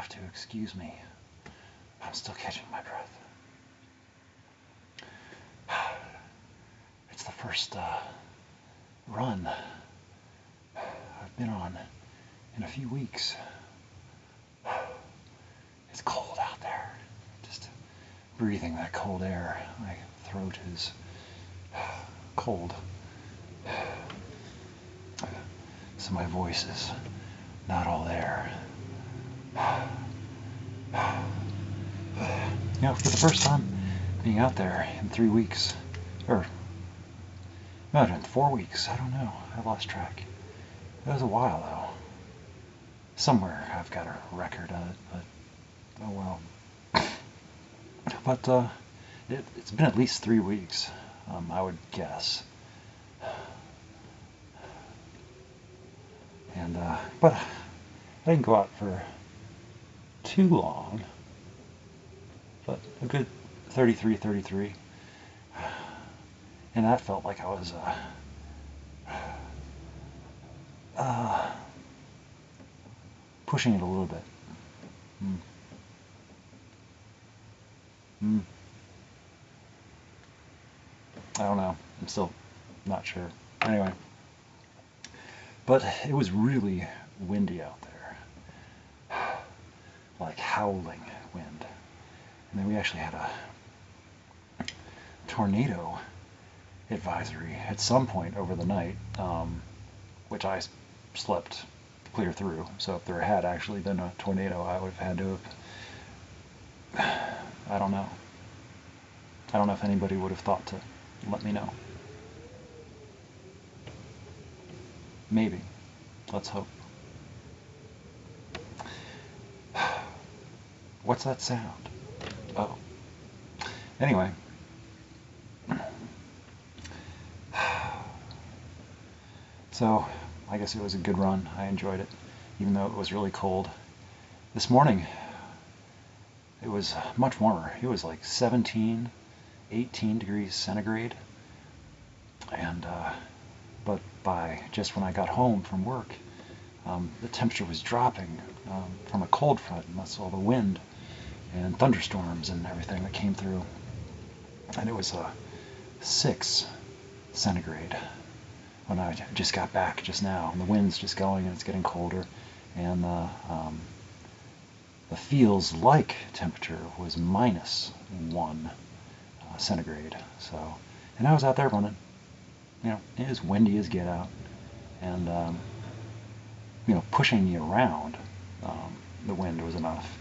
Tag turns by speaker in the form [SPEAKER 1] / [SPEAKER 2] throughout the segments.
[SPEAKER 1] have to excuse me. I'm still catching my breath. It's the first run I've been on in a few weeks. It's cold out there. Just breathing that cold air. My throat is cold. So my voice is not all there. You know, for the first time being out there in 3 weeks, or no, in 4 weeks, I don't know, I lost track. It was a while though. Somewhere I've got a record of it, but oh well. But it's been at least 3 weeks, I would guess. And but I didn't go out for too long, but a good 33, and that felt like I was pushing it a little bit. I don't know. I'm still not sure. Anyway, but it was really windy out there, like howling wind. And then we actually had a tornado advisory at some point over the night, which I slept clear through. So if there had actually been a tornado, I would have had to have, I don't know. I don't know if anybody would have thought to let me know. Maybe. Let's hope. What's that sound? Oh. Anyway. So, I guess it was a good run. I enjoyed it, even though it was really cold. This morning, it was much warmer. It was like 17, 18 degrees centigrade. And, but by just when I got home from work, the temperature was dropping from a cold front, and that's all the wind and thunderstorms and everything that came through. And it was 6 centigrade when I just got back just now, and the wind's just going and it's getting colder, and the feels like temperature was -1 centigrade. So, and I was out there running. You know, it was windy as get out, and you know, pushing me around, the wind was enough,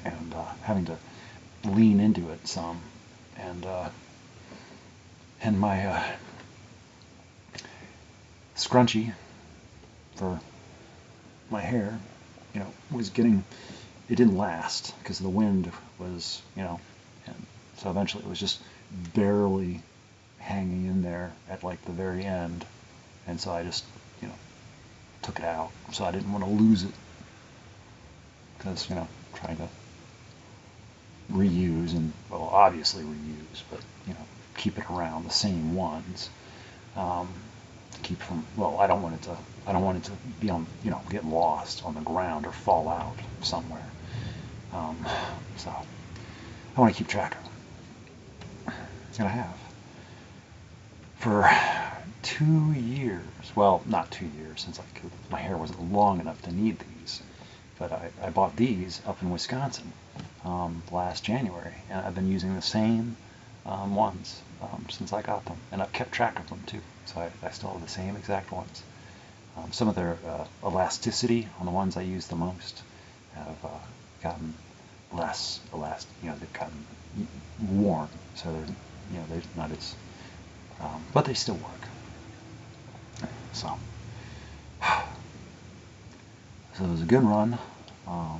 [SPEAKER 1] and having to lean into it some, and my scrunchie for my hair, you know, was getting, it didn't last because the wind was, you know, and so eventually it was just barely hanging in there at like the very end, and so I just, you know, took it out, so I didn't want to lose it, because, you know, trying to reuse, and, well, obviously reuse, but, you know, keep it around the same ones, keep from, well, I don't want it to be on, you know, get lost on the ground or fall out somewhere, so I want to keep track of them. And I have for 2 years, well, not 2 years, since my hair wasn't long enough to need these, but I bought these up in Wisconsin last January, and I've been using the same ones since I got them, and I've kept track of them too, so I still have the same exact ones. Some of their elasticity on the ones I use the most have gotten less elastic, you know, they've gotten worn, so they're, you know, they're not as, but they still work. So it was a good run. I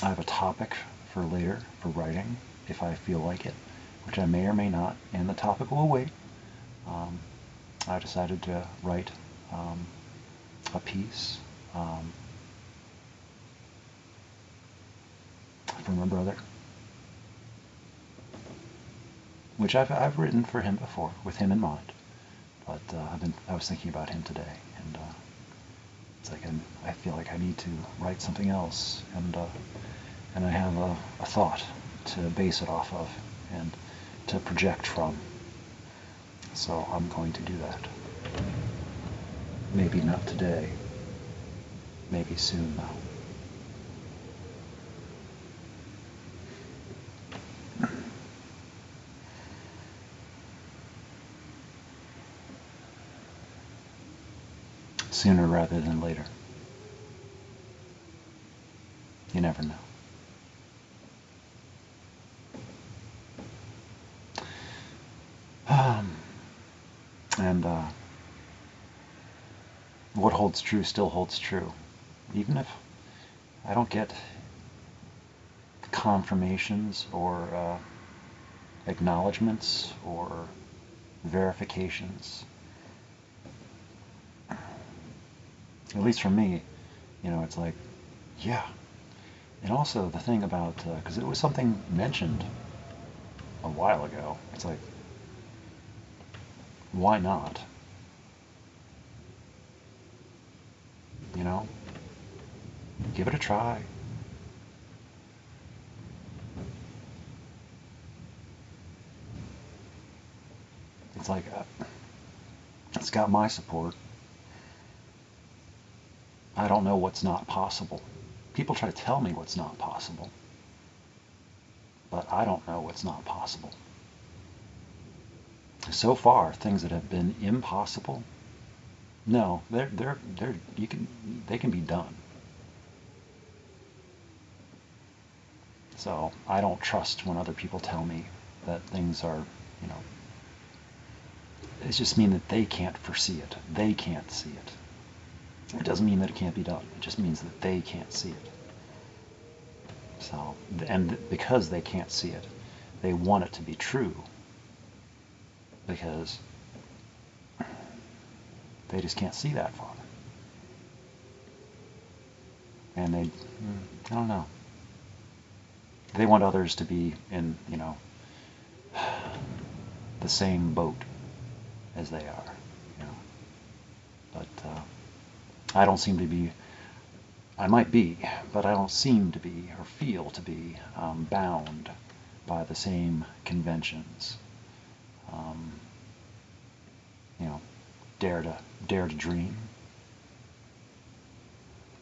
[SPEAKER 1] have a topic for later for writing, if I feel like it, which I may or may not, and the topic will wait. I decided to write a piece for my brother, which I've written for him before, with him in mind, but I was thinking about him today, and It's like I feel like I need to write something else, and I have a thought to base it off of and to project from. So I'm going to do that. Maybe not today. Maybe soon, though. Sooner rather than later. You never know. And what holds true still holds true. Even if I don't get confirmations or acknowledgments or verifications, at least for me, it's like, yeah. And also the thing about, because it was something mentioned a while ago, it's like, why not? Give it a try. It's like, it's got my support. I don't know what's not possible. People try to tell me what's not possible, but I don't know what's not possible. So far, things that have been impossible, no, they can be done. So I don't trust when other people tell me that things are, it just means that they can't foresee it. They can't see it. It doesn't mean that it can't be done. It just means that they can't see it. So, and because they can't see it, they want it to be true. Because they just can't see that far. And I don't know. They want others to be in, the same boat as they are. But I don't seem to be, I might be, but I don't seem to be or feel to be bound by the same conventions. Dare to dream,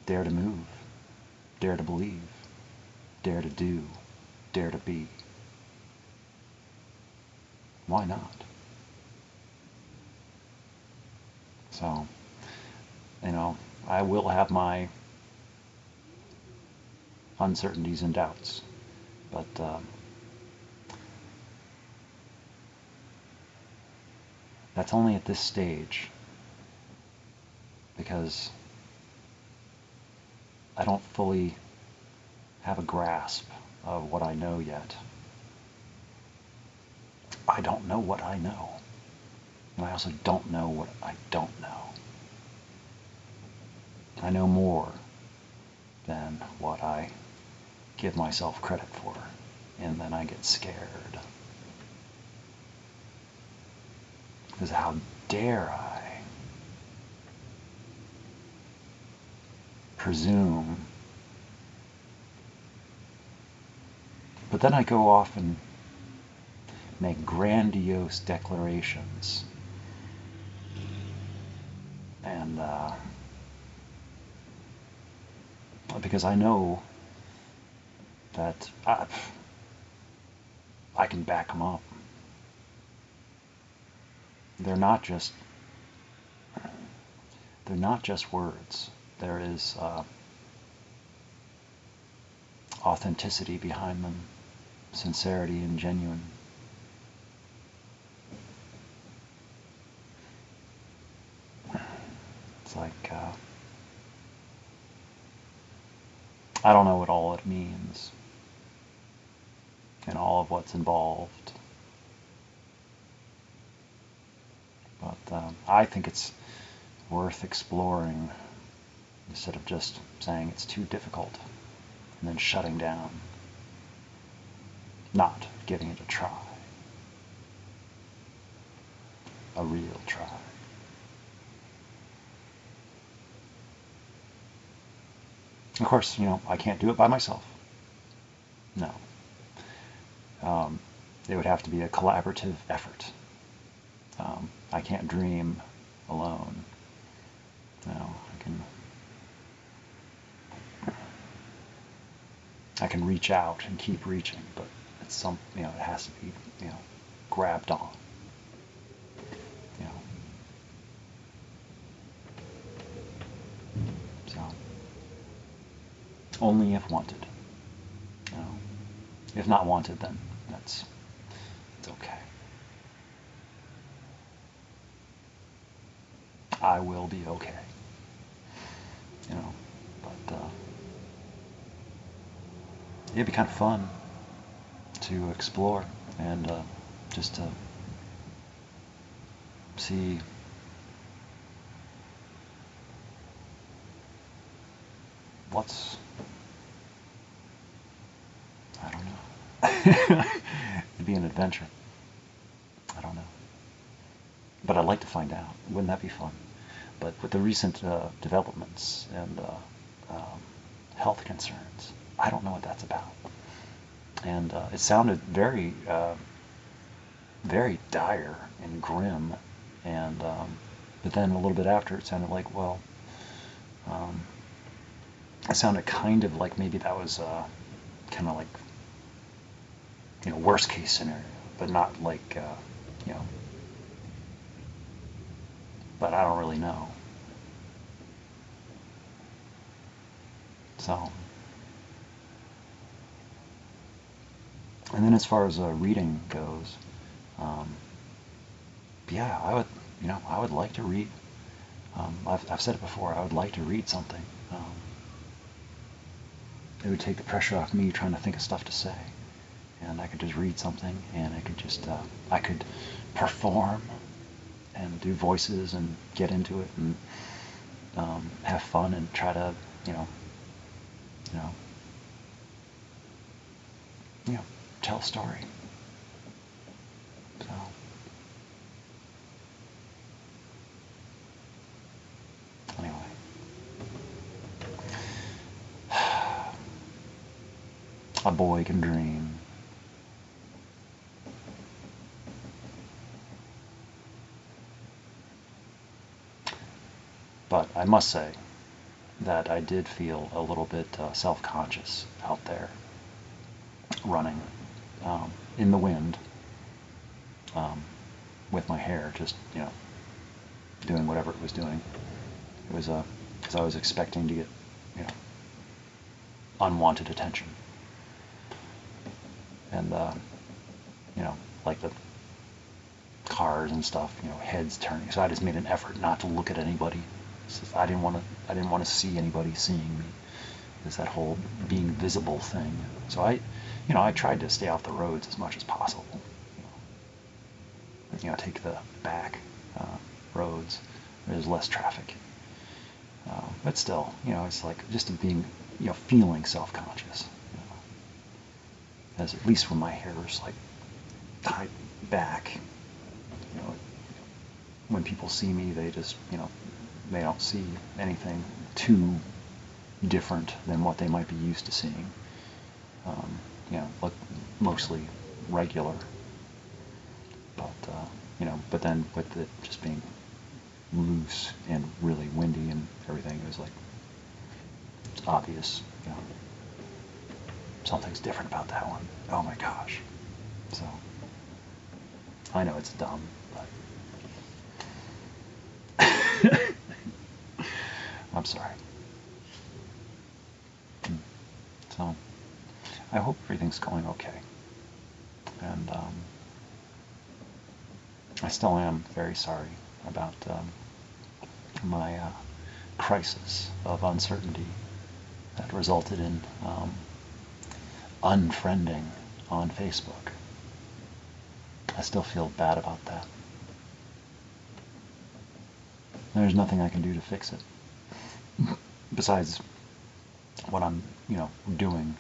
[SPEAKER 1] dare to move, dare to believe, dare to do, dare to be. Why not? So, I will have my uncertainties and doubts, but that's only at this stage, because I don't fully have a grasp of what I know yet. I don't know what I know, and I also don't know what I don't know. I know more than what I give myself credit for, and then I get scared. Because how dare I presume? But then I go off and make grandiose declarations, and because I know that I can back them up. They're not just words. There is authenticity behind them, sincerity and genuine. It's like I don't know what all it means and all of what's involved, but I think it's worth exploring instead of just saying it's too difficult and then shutting down, not giving it a try, a real try. Of course, I can't do it by myself. No. It would have to be a collaborative effort. I can't dream alone. No, I can reach out and keep reaching, but it's it has to be, grabbed on. You know. So only if wanted. If not wanted, then it's okay. I will be okay. But it'd be kind of fun to explore and just to see what's, I don't know. It'd be an adventure. I don't know. But I'd like to find out. Wouldn't that be fun? But with the recent developments and health concerns, I don't know what that's about. And it sounded very, very dire and grim. And but then a little bit after, it sounded like, well, it sounded kind of like maybe that was kind of like, worst case scenario, but not like, but I don't really know. So, and then as far as reading goes, yeah, I would like to read. I've said it before. I would like to read something. It would take the pressure off me trying to think of stuff to say, and I could just read something, and I could just I could perform and do voices and get into it and have fun and try to tell a story. So anyway, a boy can dream. But I must say that I did feel a little bit self-conscious out there running in the wind with my hair just, doing whatever it was doing. It was because I was expecting to get, unwanted attention. And, like the cars and stuff, heads turning. So I just made an effort not to look at anybody. I didn't want to see anybody seeing me. There's that whole being visible thing. So I tried to stay off the roads as much as possible. Take the back roads. There's less traffic. But still, it's like just being, feeling self-conscious. As at least when my hair is like tied back, when people see me, they just, they don't see anything too different than what they might be used to seeing. Look mostly regular. But, but then with it just being loose and really windy and everything, it was like, it's obvious, something's different about that one. Oh my gosh. So, I know it's dumb, but I'm sorry. So, I hope everything's going okay. And I still am very sorry about my crisis of uncertainty that resulted in unfriending on Facebook. I still feel bad about that. There's nothing I can do to fix it besides what I'm, doing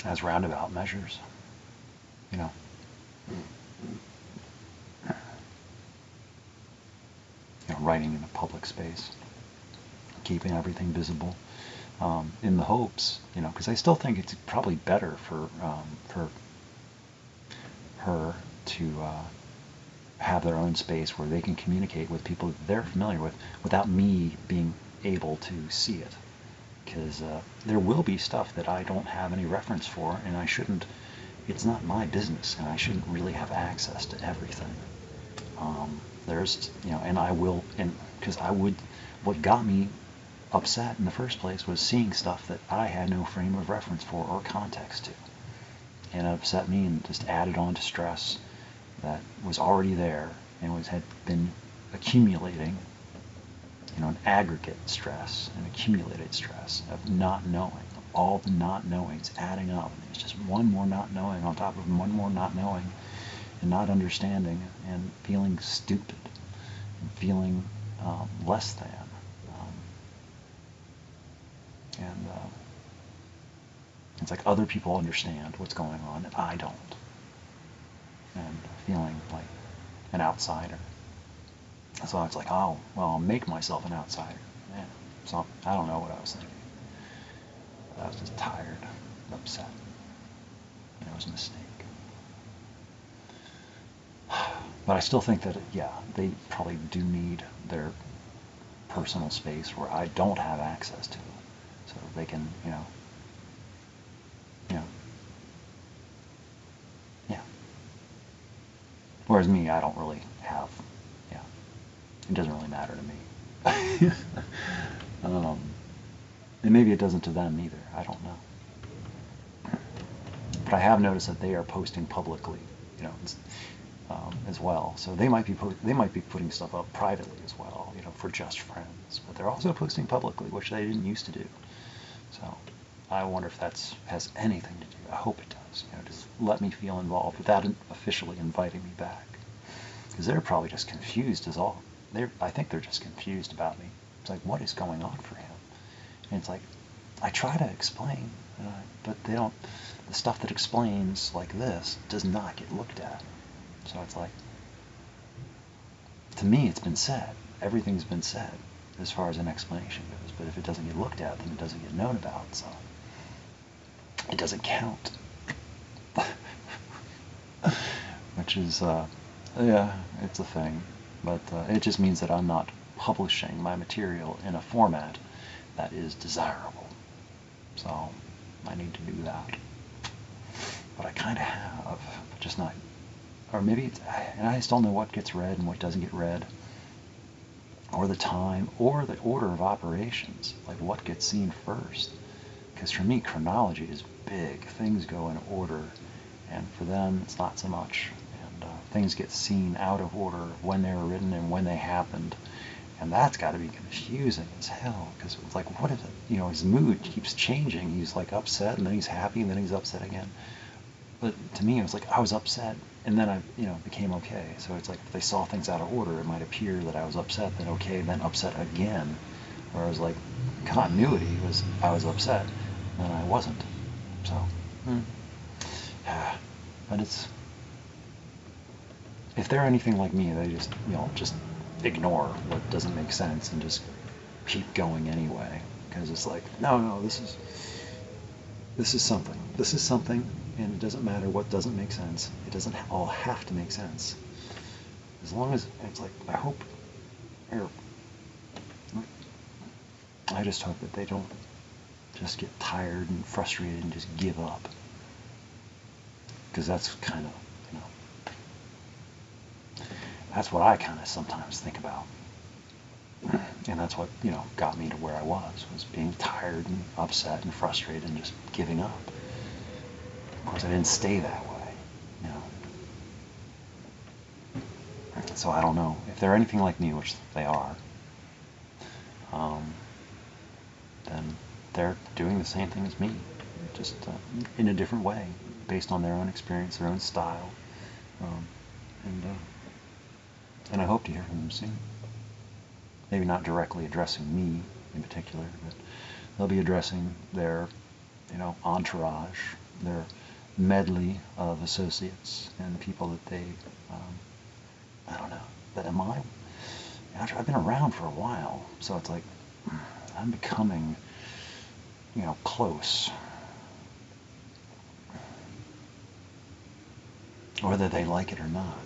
[SPEAKER 1] as roundabout measures, writing in a public space. keeping everything visible, in the hopes, because I still think it's probably better for her to have their own space where they can communicate with people that they're familiar with without me being able to see it. Because there will be stuff that I don't have any reference for, and I shouldn't, it's not my business, and I shouldn't really have access to everything. There's, and I will, and because what got me upset in the first place was seeing stuff that I had no frame of reference for or context to. And it upset me and just added on to stress that was already there and had been accumulating, an aggregate stress, an accumulated stress of not knowing, all the not knowings adding up. And it's just one more not knowing on top of one more not knowing, and not understanding, and feeling stupid, and feeling less than. It's like other people understand what's going on and I don't. And feeling like an outsider. So it's like, oh, well, I'll make myself an outsider. Yeah. So I don't know what I was thinking. I was just tired, upset. It was a mistake. But I still think that, yeah, they probably do need their personal space where I don't have access to, so they can, yeah. Whereas me, I don't really have, yeah, it doesn't really matter to me. And maybe it doesn't to them either, I don't know. But I have noticed that they are posting publicly, as well. So they might be putting stuff up privately as well, for just friends. But they're also posting publicly, which they didn't used to do. So I wonder if that has anything to do. I hope it does. Just let me feel involved without officially inviting me back. Because they're probably just confused as all. I think they're just confused about me. It's like, what is going on for him? And it's like, I try to explain, but they don't. The stuff that explains like this does not get looked at. So it's like, to me, it's been said. Everything's been said as far as an explanation goes. But if it doesn't get looked at, then it doesn't get known about. So it doesn't count. Which is, yeah, it's a thing. But it just means that I'm not publishing my material in a format that is desirable. So I need to do that. But I kind of have, but just not. Or maybe and I just don't know what gets read and what doesn't get read, or the time, or the order of operations, like what gets seen first. Because for me, chronology is big. Things go in order, and for them, it's not so much. And things get seen out of order when they were written and when they happened, and that's got to be confusing as hell. Because it's like, what is it? His mood keeps changing. He's like upset, and then he's happy, and then he's upset again. But to me, it was like I was upset, and then I, became okay. So it's like if they saw things out of order, it might appear that I was upset, then okay, then upset again. Whereas like continuity was I was upset, and then I wasn't. So, but it's, if they're anything like me, they just just ignore what doesn't make sense and just keep going anyway. Because it's like, no, this is something. This is something. And it doesn't matter what doesn't make sense. It doesn't all have to make sense. As long as it's like, I just hope that they don't just get tired and frustrated and just give up. Because that's kind of, that's what I kind of sometimes think about. And that's what, got me to where I was being tired and upset and frustrated and just giving up. Of course, I didn't stay that way, So I don't know. If they're anything like me, which they are, then they're doing the same thing as me, just in a different way, based on their own experience, their own style. And I hope to hear from them soon. Maybe not directly addressing me in particular, but they'll be addressing their, entourage, their medley of associates and people that they, I don't know, that I've been around for a while, so it's like, I'm becoming, close. Whether they like it or not.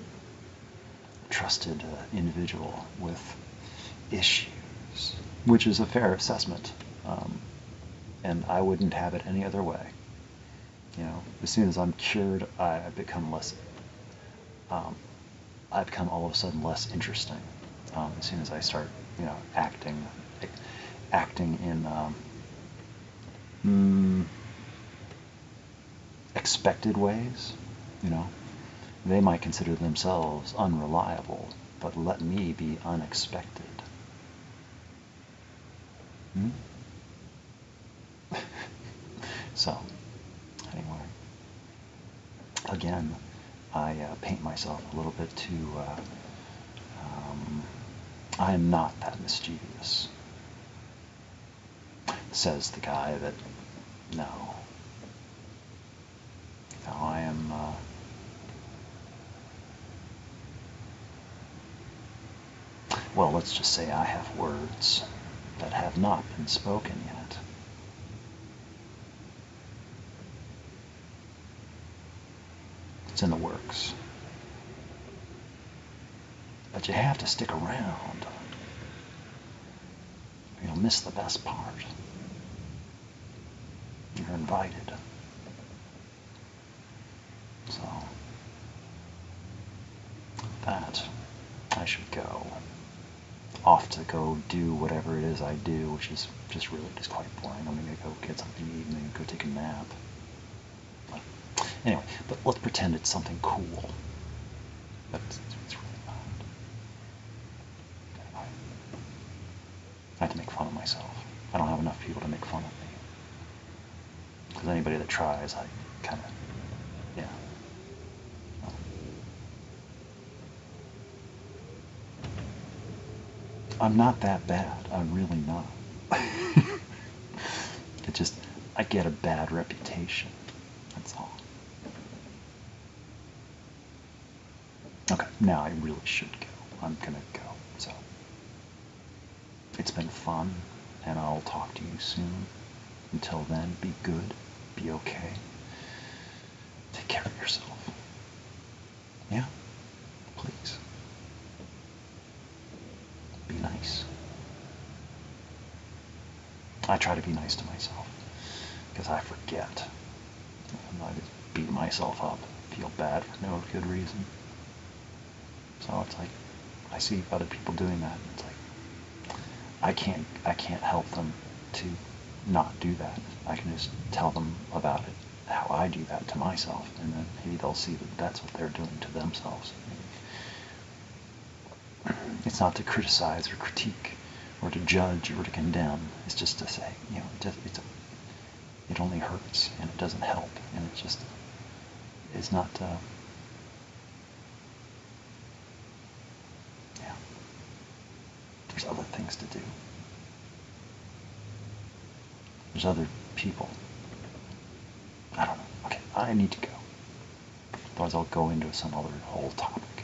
[SPEAKER 1] Trusted individual with issues, which is a fair assessment. And I wouldn't have it any other way. As soon as I'm cured, I become less. I become all of a sudden less interesting. As soon as I start, acting in expected ways. They might consider themselves unreliable, but let me be unexpected. So, anyway, again, I paint myself a little bit too. I am not that mischievous, says the guy that. No, I am. Well, let's just say I have words that have not been spoken yet. It's in the works. But you have to stick around. You'll miss the best part. You're invited. So, that, I should go. Off to go do whatever it is I do, which is just really just quite boring. I'm going to go get something to eat and then go take a nap. But anyway, but let's pretend it's something cool. But it's really not. Anyway, I have to make fun of myself. I don't have enough people to make fun of me. Because anybody that tries, I kind of, yeah. I'm not that bad. I'm really not. It just, I get a bad reputation. That's all. Okay, now I really should go. I'm gonna go. So, it's been fun, and I'll talk to you soon. Until then, be good, be okay. Take care of yourself. Yeah? Please. Be nice. I try to be nice to myself because I forget. And I just beat myself up, feel bad for no good reason. So it's like I see other people doing that, and it's like I can't help them to not do that. I can just tell them about it, how I do that to myself, and then maybe they'll see that that's what they're doing to themselves. It's not to criticize or critique or to judge or to condemn. It's just to say, it only hurts and it doesn't help, and it's not. Yeah. There's other things to do. There's other people. I don't know. Okay, I need to go. Otherwise, I'll go into some other whole topic.